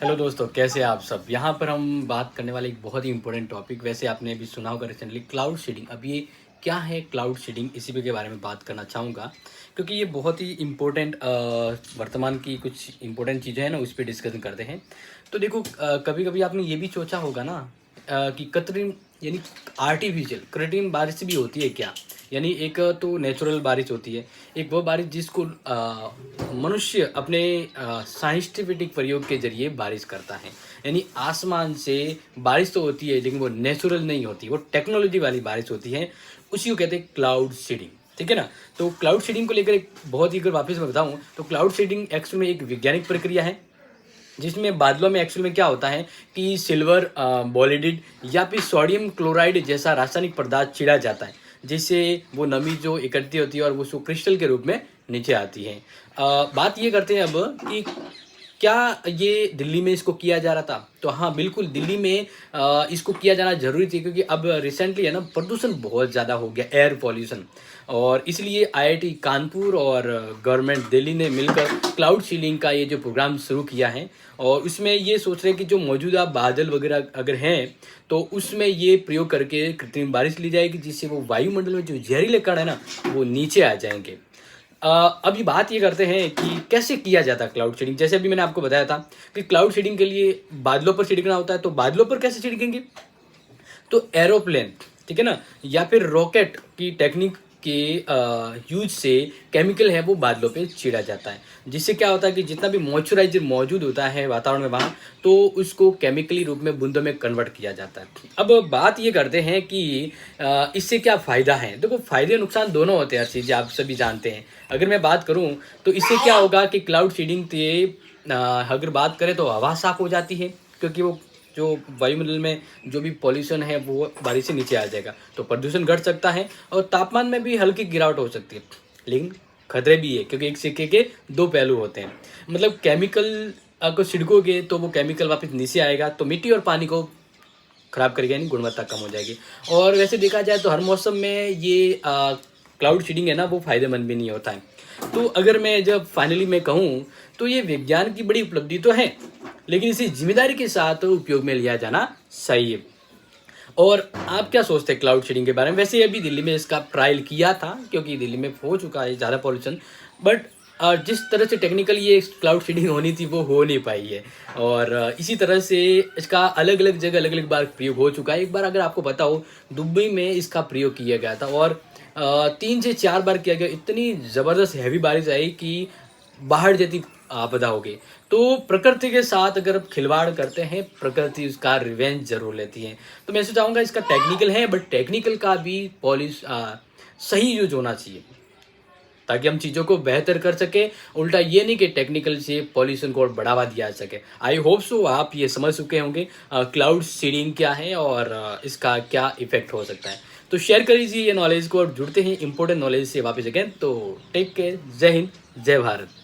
Hello दोस्तों, कैसे हैं आप सब? यहाँ पर हम बात करने वाले एक बहुत ही इम्पोर्टेंट टॉपिक, वैसे आपने अभी सुना होगा रिसेंटली, क्लाउड सीडिंग। अब ये क्या है क्लाउड सीडिंग, इसी पे के बारे में बात करना चाहूँगा, क्योंकि ये बहुत ही इम्पोर्टेंट वर्तमान की कुछ इम्पोर्टेंट चीज़ें हैं ना, उस पे डिस्कशन करते हैं। तो देखो, कभी कभी आपने ये भी सोचा होगा ना, कि कृत्रिम यानी आर्टिफिशियल कृत्रिम बारिश भी होती है क्या? यानी एक तो नेचुरल बारिश होती है, एक वो बारिश जिसको मनुष्य अपने साइंटिफिक प्रयोग के जरिए बारिश करता है। यानी आसमान से बारिश तो होती है, लेकिन वो नेचुरल नहीं होती, वो टेक्नोलॉजी वाली बारिश होती है। उसी को कहते हैं क्लाउड सीडिंग। ठीक है ना? तो क्लाउड सीडिंग को लेकर एक बहुत ही, अगर वापस मैं बताऊं, तो क्लाउड सीडिंग एक्चुअल में एक वैज्ञानिक प्रक्रिया है, जिसमें बादलों में एक्चुअल में क्या होता है कि सिल्वर बोलेडिड या फिर सोडियम क्लोराइड जैसा रासायनिक पदार्थ छिड़ा जाता है, जिससे वो नमी जो इकट्ठी होती है और वो उसको क्रिस्टल के रूप में नीचे आती है। बात ये करते हैं अब कि क्या ये दिल्ली में इसको किया जा रहा था? तो हाँ, बिल्कुल दिल्ली में इसको किया जाना ज़रूरी थी, क्योंकि अब रिसेंटली है ना, प्रदूषण बहुत ज़्यादा हो गया, एयर पॉल्यूशन। और इसलिए आईआईटी कानपुर और गवर्नमेंट दिल्ली ने मिलकर क्लाउड सीलिंग का ये जो प्रोग्राम शुरू किया है, और उसमें ये सोच रहे हैं कि जो मौजूदा बादल वगैरह अगर हैं, तो उसमें ये प्रयोग करके कृत्रिम बारिश ली जाएगी, जिससे वो वायुमंडल में जो जहरीले कण है ना, वो नीचे आ जाएंगे। अभी बात ये करते हैं कि कैसे किया जाता है क्लाउड सीडिंग। जैसे अभी मैंने आपको बताया था कि क्लाउड सीडिंग के लिए बादलों पर छिड़कना होता है, तो बादलों पर कैसे छिड़केंगे? तो एरोप्लेन, ठीक है ना, या फिर रॉकेट की टेक्निक के यूज से केमिकल है वो बादलों पे छिड़ा जाता है, जिससे क्या होता है कि जितना भी मॉइस्चराइजर मौजूद होता है वातावरण में वहाँ, तो उसको केमिकली रूप में बूंदों में कन्वर्ट किया जाता है। अब बात ये करते हैं कि इससे क्या फ़ायदा है। देखो, फ़ायदे नुकसान दोनों होते हैं, हर चीज़ आप सभी जानते हैं। अगर मैं बात करूँ, तो इससे क्या होगा कि क्लाउड सीडिंग से अगर बात करें तो हवा साफ हो जाती है, क्योंकि वो जो वायुमंडल में जो भी पॉल्यूशन है वो बारिश से नीचे आ जाएगा, तो प्रदूषण घट सकता है और तापमान में भी हल्की गिरावट हो सकती है। लेकिन खतरे भी है, क्योंकि एक सिक्के के दो पहलू होते हैं। मतलब केमिकल को छिड़कोगे तो वो केमिकल वापस नीचे आएगा, तो मिट्टी और पानी को खराब करेगा, यानी गुणवत्ता कम हो जाएगी। और वैसे देखा जाए तो हर मौसम में ये क्लाउड सीडिंग है ना, वो फायदेमंद भी नहीं होता है। तो अगर मैं जब फाइनली मैं कहूँ, तो ये विज्ञान की बड़ी उपलब्धि तो है, लेकिन इसे जिम्मेदारी के साथ उपयोग में लिया जाना सही है। और आप क्या सोचते हैं क्लाउड सीडिंग के बारे में? वैसे अभी दिल्ली में इसका ट्रायल किया था, क्योंकि दिल्ली में हो चुका है ज़्यादा पॉल्यूशन, बट जिस तरह से टेक्निकली ये क्लाउड सीडिंग होनी थी वो हो नहीं पाई है। और इसी तरह से इसका अलग अलग जगह अलग अलग बार प्रयोग हो चुका है। एक बार अगर आपको पता हो, दुबई में इसका प्रयोग किया गया था, और 3 से 4 बार किया गया। इतनी ज़बरदस्त हैवी बारिश आई कि बाढ़ जैसी आपदा हो गई। तो प्रकृति के साथ अगर आप खिलवाड़ करते हैं, प्रकृति उसका रिवेंज ज़रूर लेती है। तो मैं ऐसे चाहूँगा, इसका टेक्निकल है, बट टेक्निकल का भी पॉलिश सही यूज होना चाहिए, ताकि हम चीज़ों को बेहतर कर सकें। उल्टा ये नहीं कि टेक्निकल से पॉल्यूशन को और बढ़ावा दिया जा सके। आई होप सो आप ये समझ चुके होंगे क्लाउड सीडिंग क्या है और इसका क्या इफेक्ट हो सकता है। तो शेयर कर लीजिए ये नॉलेज को, और जुड़ते हैं इंपॉर्टेंट नॉलेज से वापस अगेन। तो टेक केयर, जय हिंद, जय भारत।